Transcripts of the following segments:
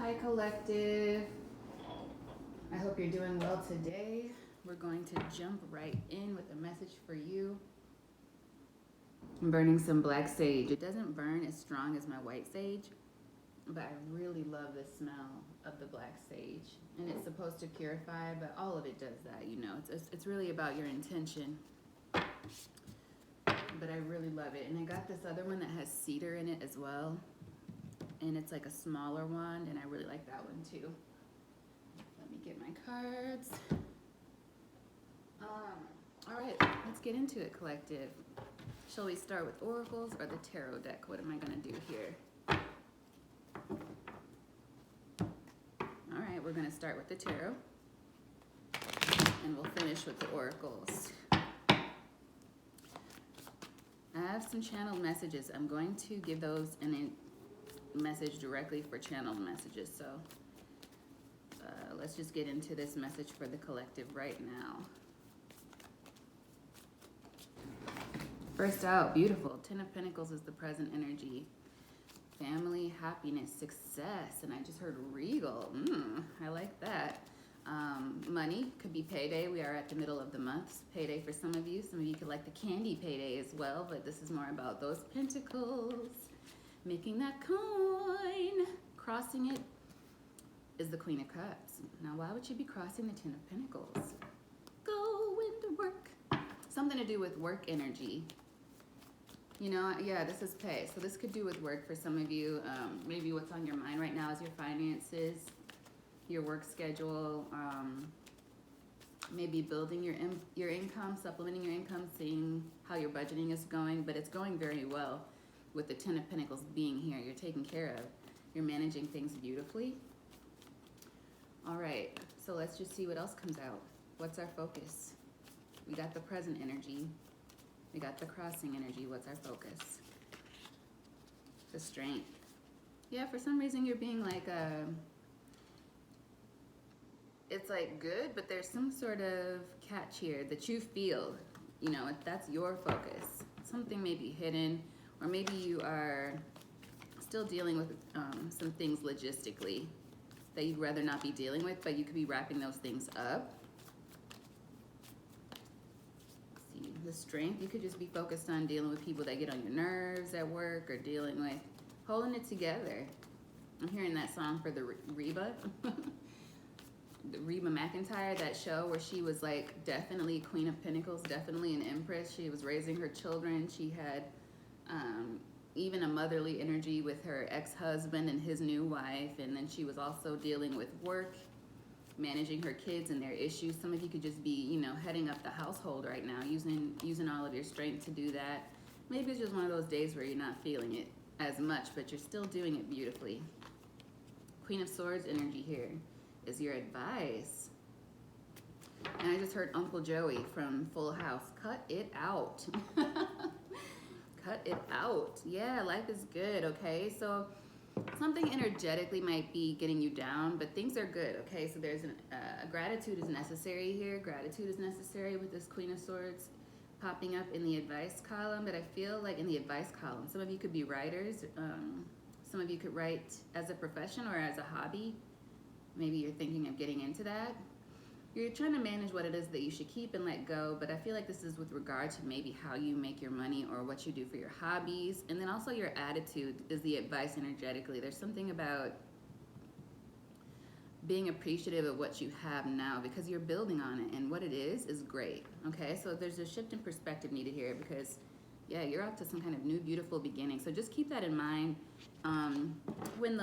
Hi, collective. I hope you're doing well today. We're going to jump right in with a message for you. I'm burning some black sage. It doesn't burn as strong as my white sage, but I really love the smell of the black sage. And it's supposed to purify, but all of it does that, you know. It's really about your intention. But I really love it. And I got this other one that has cedar in it as well. And it's like a smaller one, and I really like that one too. Let me get my cards. All right, let's get into it, collective. Shall we start with oracles or the tarot deck? What am I gonna do here? All right, we're gonna start with the tarot, and we'll finish with the oracles. I have some channeled messages. I'm going to give those in a message directly for channeled messages. So let's just get into this message for the collective right now. First out, beautiful. Ten of Pentacles is the present energy. Family, happiness, success. And I just heard regal. I like that. Money, could be payday. We are at the middle of the month. Payday for some of you. Some of you could like the candy payday as well, but this is more about those pentacles. Making that coin. Crossing it is the Queen of Cups. Now, why would you be crossing the Ten of Pentacles? Go into work. Something to do with work energy. You know, yeah, this is pay. So this could do with work for some of you. Maybe what's on your mind right now is your finances, your work schedule, maybe building your income, supplementing your income, seeing how your budgeting is going. But it's going very well with the Ten of Pentacles being here. You're taken care of. You're managing things beautifully. All right, so let's just see what else comes out. What's our focus? We got the present energy. We got the crossing energy. What's our focus? The strength. Yeah, for some reason you're being like it's like good, but there's some sort of catch here that you feel, you know, if that's your focus. Something may be hidden, or maybe you are still dealing with some things logistically that you'd rather not be dealing with, but you could be wrapping those things up. The strength, you could just be focused on dealing with people that get on your nerves at work, or dealing with holding it together. I'm hearing that song for the Reba, the Reba McEntire, that show where she was like definitely Queen of Pentacles, definitely an Empress. She was raising her children. She had even a motherly energy with her ex-husband and his new wife, and then she was also dealing with work, managing her kids and their issues. Some of you could just be, you know, heading up the household right now, using all of your strength to do that. Maybe it's just one of those days where you're not feeling it as much, but you're still doing it beautifully. Queen of Swords energy here is your advice. And I just heard Uncle Joey from Full House. Cut it out. Cut it out. Yeah, life is good, okay? So something energetically might be getting you down, but things are good, okay? So there's gratitude is necessary here. Gratitude is necessary with this Queen of Swords popping up in the advice column, but I feel like in the advice column, some of you could be writers. Some of you could write as a profession or as a hobby. Maybe you're thinking of getting into that. You're trying to manage what it is that you should keep and let go, but I feel like this is with regard to maybe how you make your money or what you do for your hobbies. And then also your attitude is the advice energetically. There's something about being appreciative of what you have now because you're building on it, and what it is great, okay? So there's a shift in perspective needed here because, yeah, you're up to some kind of new, beautiful beginning. So just keep that in mind. When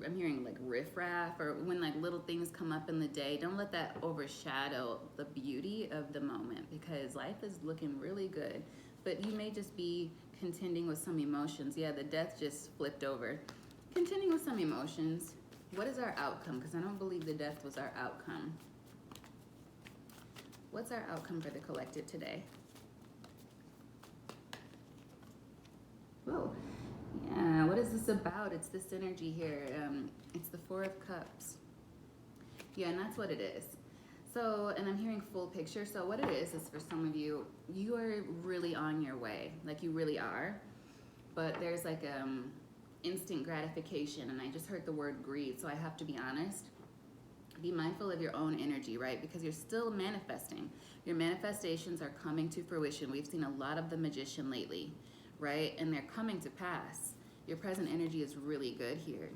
I'm hearing like riffraff, or when like little things come up in the day, don't let that overshadow the beauty of the moment, because life is looking really good, but you may just be contending with some emotions. Yeah, the death just flipped over. Contending with some emotions. What is our outcome? Because I don't believe the death was our outcome. What's our outcome for the collective today? Whoa. Yeah, what is this about? It's this energy here. It's the Four of Cups. Yeah, and that's what it is. So, and I'm hearing full picture. So what it is for some of you, you are really on your way. Like you really are. But there's like instant gratification, and I just heard the word greed, so I have to be honest. Be mindful of your own energy, right? Because you're still manifesting. Your manifestations are coming to fruition. We've seen a lot of the magician lately, right? And they're coming to pass. Your present energy is really good here.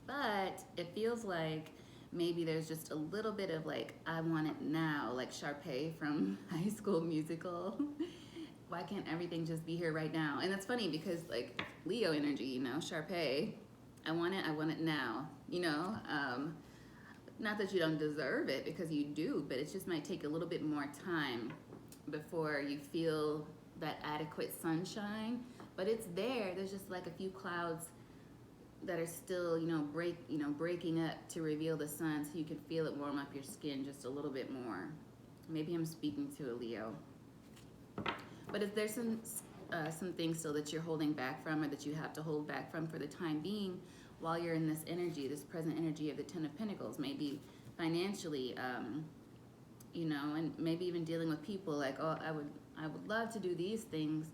But it feels like maybe there's just a little bit of like, I want it now, like Sharpay from High School Musical. Why can't everything just be here right now? And it's funny because like Leo energy, you know, Sharpay, I want it now, you know? Not that you don't deserve it, because you do, but it just might take a little bit more time before you feel that adequate sunshine. But it's there. There's just like a few clouds that are still, breaking up to reveal the sun, so you can feel it warm up your skin just a little bit more. Maybe I'm speaking to a Leo. But if there's some things still that you're holding back from, or that you have to hold back from for the time being, while you're in this energy, this present energy of the Ten of Pentacles, maybe financially, and maybe even dealing with people like, oh, I would love to do these things.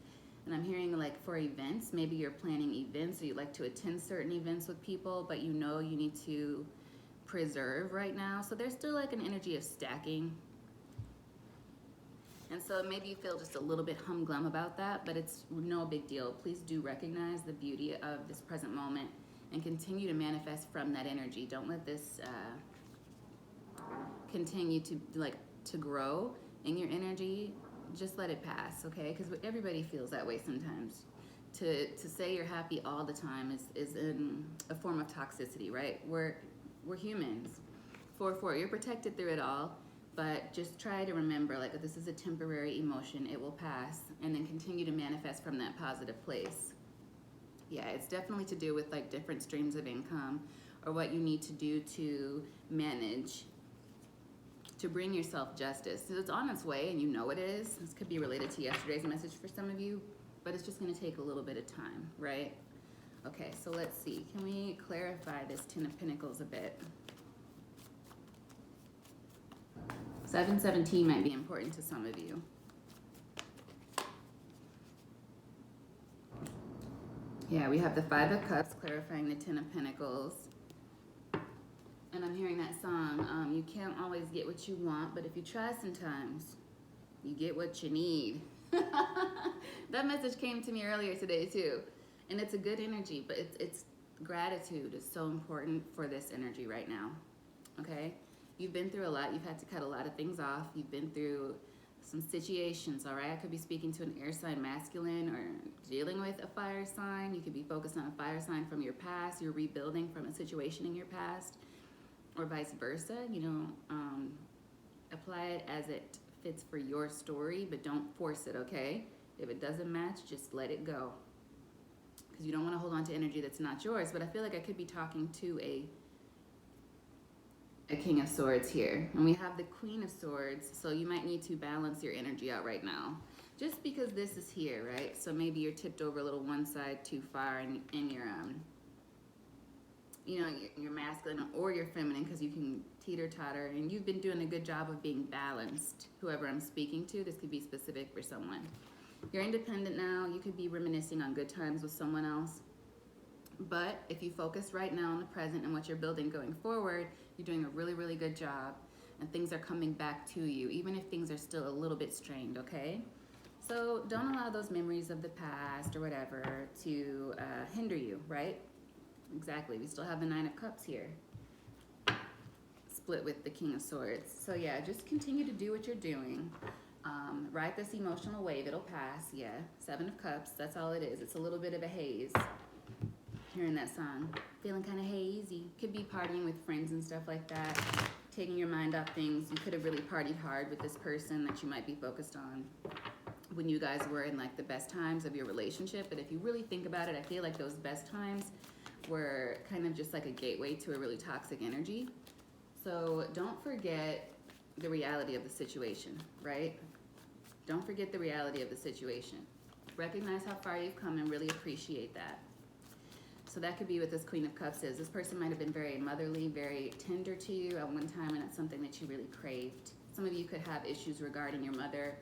And I'm hearing like for events, maybe you're planning events, or you like to attend certain events with people, but you need to preserve right now. So there's still like an energy of stacking. And so maybe you feel just a little bit humglum about that, but it's no big deal. Please do recognize the beauty of this present moment and continue to manifest from that energy. Don't let this continue to grow in your energy. Just let it pass, okay? Because everybody feels that way sometimes. To say you're happy all the time is a form of toxicity, right? We're humans. 4-4, you're protected through it all, but just try to remember, like, this is a temporary emotion. It will pass, and then continue to manifest from that positive place. Yeah, it's definitely to do with like different streams of income, or what you need to do to manage, to bring yourself justice. So it's on its way, and you know it is. This could be related to yesterday's message for some of you, but it's just going to take a little bit of time, right? Okay, so let's see. Can we clarify this Ten of Pentacles a bit? 717 might be important to some of you. Yeah, we have the Five of Cups clarifying the Ten of Pentacles. And I'm hearing that song, you can't always get what you want, but if you try sometimes, you get what you need. That message came to me earlier today too. And it's a good energy, but it's gratitude is so important for this energy right now, okay? You've been through a lot. You've had to cut a lot of things off. You've been through some situations, all right? I could be speaking to an air sign masculine, or dealing with a fire sign. You could be focused on a fire sign from your past. You're rebuilding from a situation in your past, or vice versa. Apply it as it fits for your story, but don't force it, okay? If it doesn't match, just let it go. Because you don't want to hold on to energy that's not yours. But I feel like I could be talking to a King of Swords here, and we have the Queen of Swords, so you might need to balance your energy out right now, just because this is here, right? So maybe you're tipped over a little one side too far in your your masculine or your feminine, because you can teeter-totter, and you've been doing a good job of being balanced. Whoever I'm speaking to, this could be specific for someone. You're independent now. You could be reminiscing on good times with someone else. But if you focus right now on the present and what you're building going forward, you're doing a really, really good job, and things are coming back to you, even if things are still a little bit strained, okay? So don't allow those memories of the past or whatever to hinder you, right? Exactly. We still have the Nine of Cups here, split with the King of Swords. So yeah, just continue to do what you're doing. Ride this emotional wave. It'll pass. Yeah. Seven of Cups. That's all it is. It's a little bit of a haze. Hearing that song, feeling kind of hazy. Could be partying with friends and stuff like that, taking your mind off things. You could have really partied hard with this person that you might be focused on when you guys were in like the best times of your relationship. But if you really think about it, I feel like those best times were kind of just like a gateway to a really toxic energy. So don't forget the reality of the situation, right? Don't forget the reality of the situation. Recognize how far you've come and really appreciate that. So that could be what this Queen of Cups is. This person might have been very motherly, very tender to you at one time, and it's something that you really craved. Some of you could have issues regarding your mother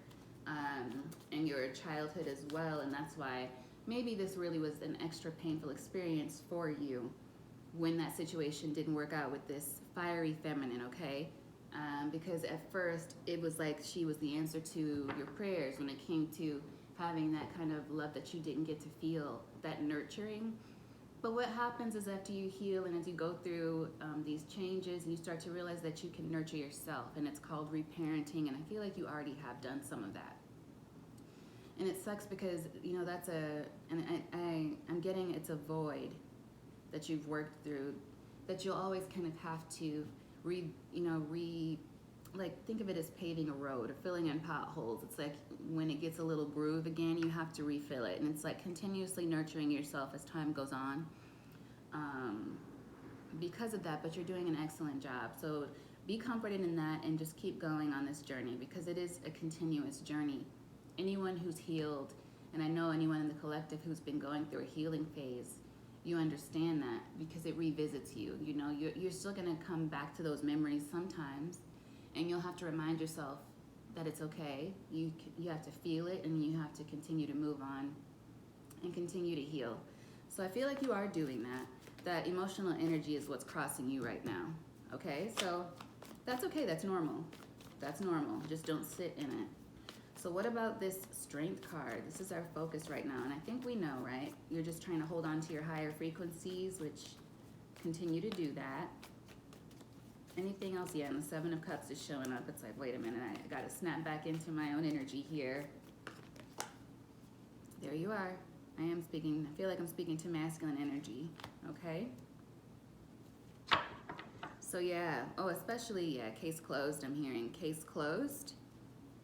in your childhood as well, and that's why maybe this really was an extra painful experience for you when that situation didn't work out with this fiery feminine, okay? Because at first it was like she was the answer to your prayers when it came to having that kind of love that you didn't get to feel, that nurturing. But what happens is after you heal and as you go through these changes, and you start to realize that you can nurture yourself, and it's called reparenting, and I feel like you already have done some of that. And it sucks because, you know, that's I'm getting it's a void that you've worked through that you'll always kind of have to like think of it as paving a road or filling in potholes. It's like when it gets a little groove again, you have to refill it. And it's like continuously nurturing yourself as time goes on because of that, but you're doing an excellent job. So be comforted in that and just keep going on this journey because it is a continuous journey. Anyone who's healed, and I know anyone in the collective who's been going through a healing phase, you understand that because it revisits you. You know, you're still going to come back to those memories sometimes, and you'll have to remind yourself that it's okay. You have to feel it, and you have to continue to move on and continue to heal. So I feel like you are doing that. That emotional energy is what's crossing you right now, okay? So that's okay. That's normal. That's normal. Just don't sit in it. So what about this strength card? This is our focus right now, and I think we know, right? You're just trying to hold on to your higher frequencies, which continue to do that. Anything else? Yeah, and the Seven of Cups is showing up. It's like, wait a minute, I gotta snap back into my own energy here. There you are. I feel like I'm speaking to masculine energy, okay? So yeah, especially, yeah, case closed, I'm hearing case closed.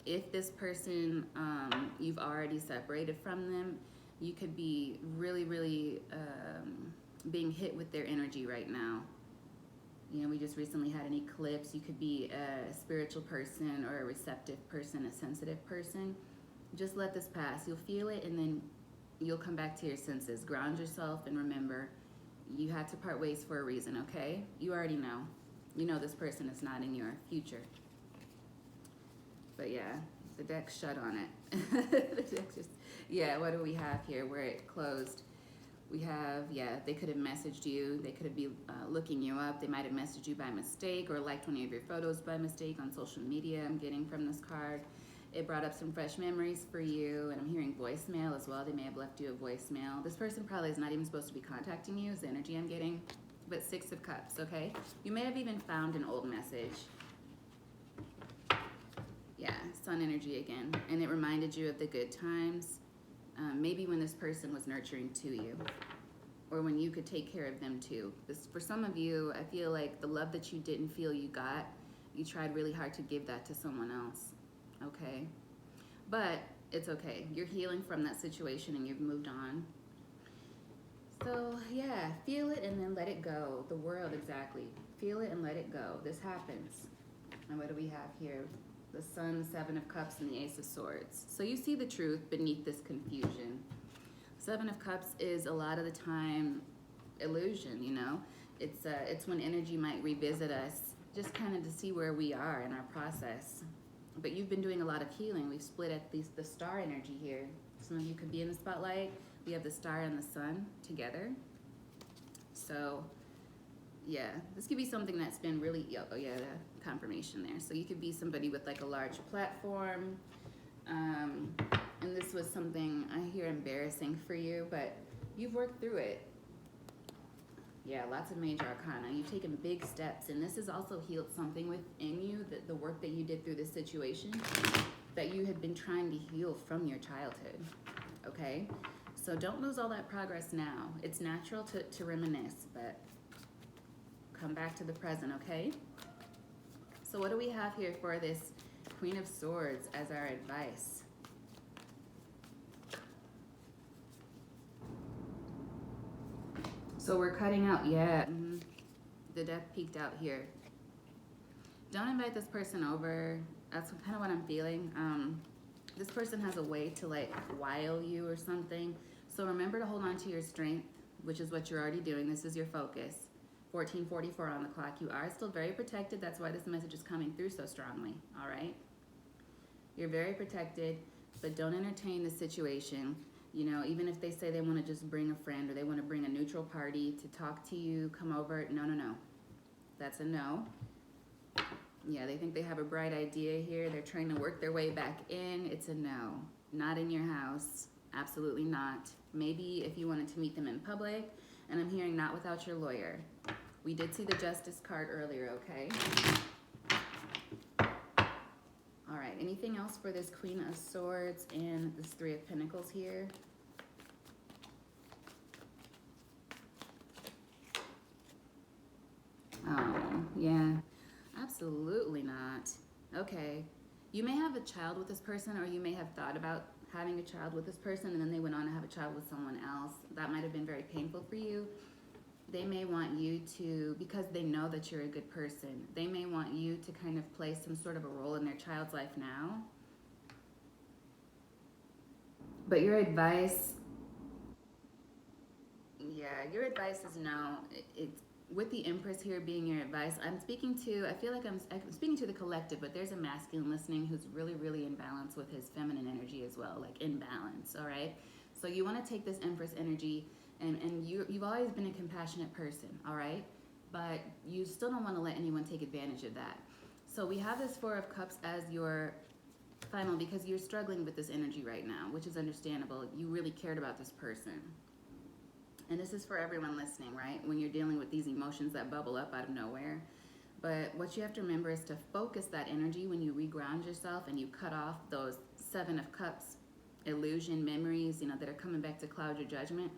If this person, you've already separated from them, you could be really, really being hit with their energy right now. You know, we just recently had an eclipse. You could be a spiritual person or a receptive person, a sensitive person. Just let this pass. You'll feel it and then you'll come back to your senses. Ground yourself and remember, you had to part ways for a reason, okay? You already know. You know this person is not in your future. But yeah, the deck's shut on it. The deck's just, yeah, what do we have here where it closed? We have, yeah, they could have messaged you. They could have been looking you up. They might have messaged you by mistake or liked one of your photos by mistake on social media. I'm getting from this card. It brought up some fresh memories for you, and I'm hearing voicemail as well. They may have left you a voicemail. This person probably is not even supposed to be contacting you is the energy I'm getting. But Six of Cups, okay? You may have even found an old message. Yeah, sun energy again. And it reminded you of the good times. Maybe when this person was nurturing to you. Or when you could take care of them too. For some of you, I feel like the love that you didn't feel you got, you tried really hard to give that to someone else. Okay? But it's okay. You're healing from that situation and you've moved on. So yeah, feel it and then let it go. The world, exactly. Feel it and let it go. This happens. And what do we have here? The Sun, the Seven of Cups, and the Ace of Swords. So you see the truth beneath this confusion. Seven of Cups is a lot of the time illusion, you know? It's when energy might revisit us just kind of to see where we are in our process. But you've been doing a lot of healing. We've split at least the star energy here. Some of you could be in the spotlight. We have the star and the sun together. So yeah, this could be something that's been really, oh yeah, the confirmation there. So you could be somebody with like a large platform. And this was something I hear embarrassing for you, but you've worked through it. Yeah, lots of major arcana. You've taken big steps, and this has also healed something within you, that the work that you did through this situation that you had been trying to heal from your childhood, okay? So don't lose all that progress now. It's natural to reminisce, but come back to the present, okay? So what do we have here for this Queen of Swords as our advice? So we're cutting out, yeah. The death peaked out here. Don't invite this person over. That's kind of what I'm feeling. This person has a way to like wile you or something. So remember to hold on to your strength, which is what you're already doing. This is your focus. 14:44 on the clock. You are still very protected. That's why this message is coming through so strongly, all right? You're very protected, but don't entertain the situation. You know, even if they say they want to just bring a friend or they want to bring a neutral party to talk to you, come over. No, no, no. That's a no. Yeah, they think they have a bright idea here. They're trying to work their way back in. It's a no. Not in your house. Absolutely not. Maybe if you wanted to meet them in public, and I'm hearing not without your lawyer. We did see the Justice card earlier, okay? All right, anything else for this Queen of Swords and this Three of Pentacles here? Oh, yeah, absolutely not. Okay, you may have a child with this person, or you may have thought about having a child with this person, and then they went on to have a child with someone else. That might have been very painful for you. They may want you to, because they know that you're a good person, they may want you to kind of play some sort of a role in their child's life now. But your advice, yeah, your advice is no. It's with the Empress here being your advice. I'm speaking to, I feel like I'm speaking to the collective, but there's a masculine listening who's really, really in balance with his feminine energy as well, like in balance, all right? So you want to take this Empress energy, and you've always been a compassionate person, all right? But you still don't want to let anyone take advantage of that. So we have this Four of Cups as your final, because you're struggling with this energy right now, which is understandable. You really cared about this person. And this is for everyone listening, right? When you're dealing with these emotions that bubble up out of nowhere. But what you have to remember is to focus that energy when you reground yourself and you cut off those Seven of Cups, illusion, memories, you know, that are coming back to cloud your judgment.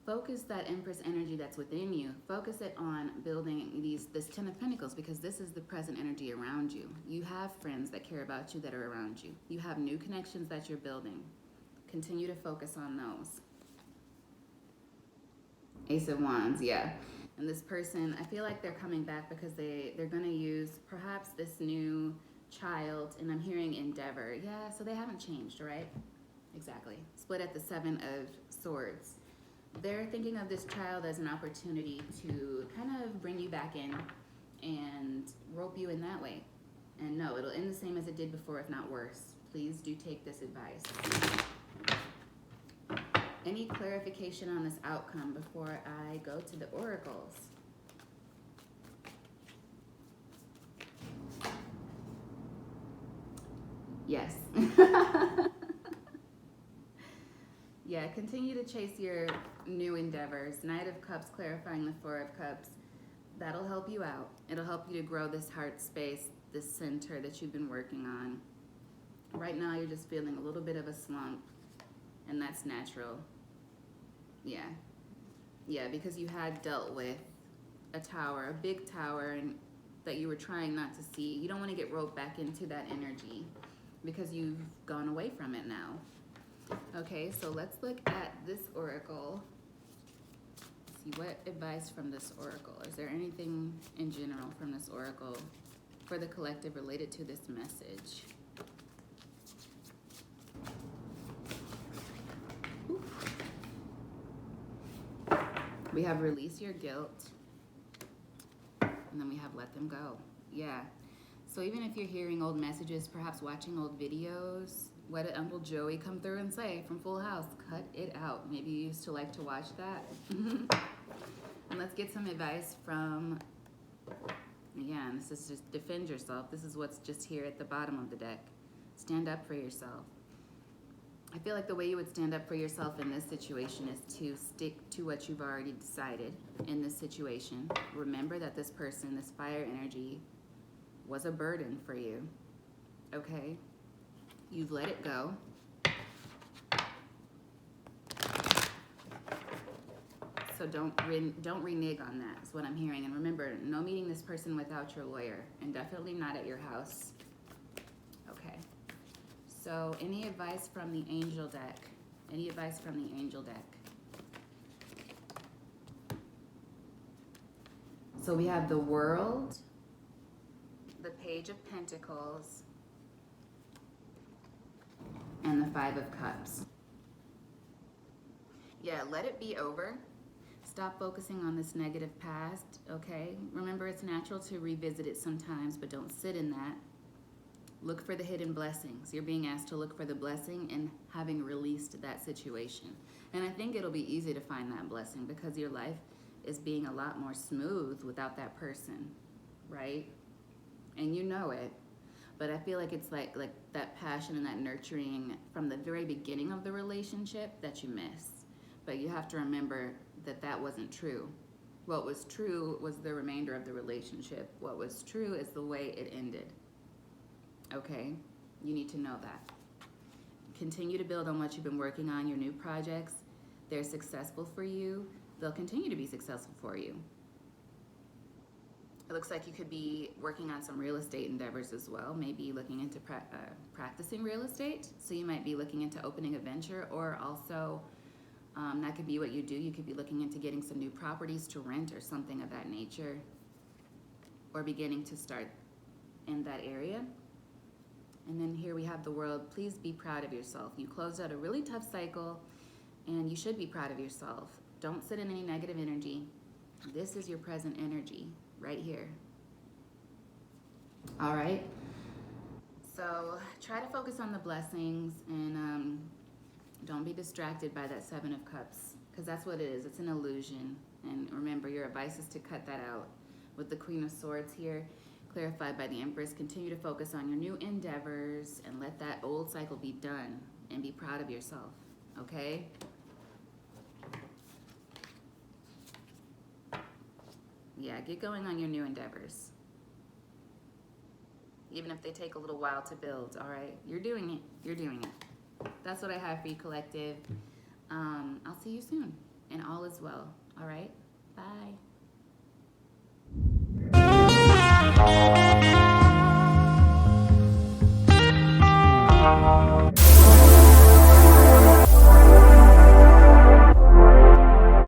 Focus that Empress energy that's within you. Focus it on building this Ten of Pentacles, because this is the present energy around you. You have friends that care about you that are around you. You have new connections that you're building. Continue to focus on those. Ace of Wands, yeah. And this person, I feel like they're coming back because they're going to use perhaps this new child, and I'm hearing endeavor. Yeah, so they haven't changed, right? Exactly. Split at the Seven of Swords. They're thinking of this child as an opportunity to kind of bring you back in and rope you in that way. And no, it'll end the same as it did before, if not worse. Please do take this advice. Any clarification on this outcome before I go to the oracles? Yes. Yeah, continue to chase your new endeavors. Knight of Cups clarifying the Four of Cups. That'll help you out. It'll help you to grow this heart space, this center that you've been working on. Right now, you're just feeling a little bit of a slump, and that's natural. Yeah. Yeah, because you had dealt with a tower, a big tower, and that you were trying not to see. You don't want to get roped back into that energy because you've gone away from it now. Okay, so let's look at this oracle. See what advice from this oracle. Is there anything in general from this oracle for the collective related to this message? We have release your guilt, and then we have let them go. Yeah. So even if you're hearing old messages, perhaps watching old videos, what did Uncle Joey come through and say from Full House? Cut it out. Maybe you used to like to watch that. And let's get some advice from, again, this is just defend yourself. This is what's just here at the bottom of the deck. Stand up for yourself. I feel like the way you would stand up for yourself in this situation is to stick to what you've already decided in this situation. Remember that this person, this fire energy, was a burden for you, okay? You've let it go. So don't renege on that, is what I'm hearing. And remember, no meeting this person without your lawyer, and definitely not at your house. Okay. So any advice from the angel deck? Any advice from the angel deck? So we have the World, the Page of Pentacles, and the Five of Cups. Yeah, let it be over. Stop focusing on this negative past, okay? Remember, it's natural to revisit it sometimes, but don't sit in that. Look for the hidden blessings. You're being asked to look for the blessing in having released that situation. And I think it'll be easy to find that blessing because your life is being a lot more smooth without that person, right? And you know it. But I feel like it's like that passion and that nurturing from the very beginning of the relationship that you miss. But you have to remember that that wasn't true. What was true was the remainder of the relationship. What was true is the way it ended. Okay? You need to know that. Continue to build on what you've been working on, your new projects. They're successful for you. They'll continue to be successful for you. It looks like you could be working on some real estate endeavors as well, maybe looking into practicing real estate. So you might be looking into opening a venture, or also that could be what you do. You could be looking into getting some new properties to rent or something of that nature, or beginning to start in that area. And then here we have the World. Please be proud of yourself. You closed out a really tough cycle, and you should be proud of yourself. Don't sit in any negative energy. This is your present energy right here. All right. So try to focus on the blessings, and don't be distracted by that Seven of Cups, because that's what it is. It's an illusion. And remember, your advice is to cut that out. With the Queen of Swords here, clarified by the Empress, continue to focus on your new endeavors and let that old cycle be done, and be proud of yourself, okay? Yeah, get going on your new endeavors. Even if they take a little while to build, all right? You're doing it. You're doing it. That's what I have for you, collective. I'll see you soon, and all is well, all right? Bye.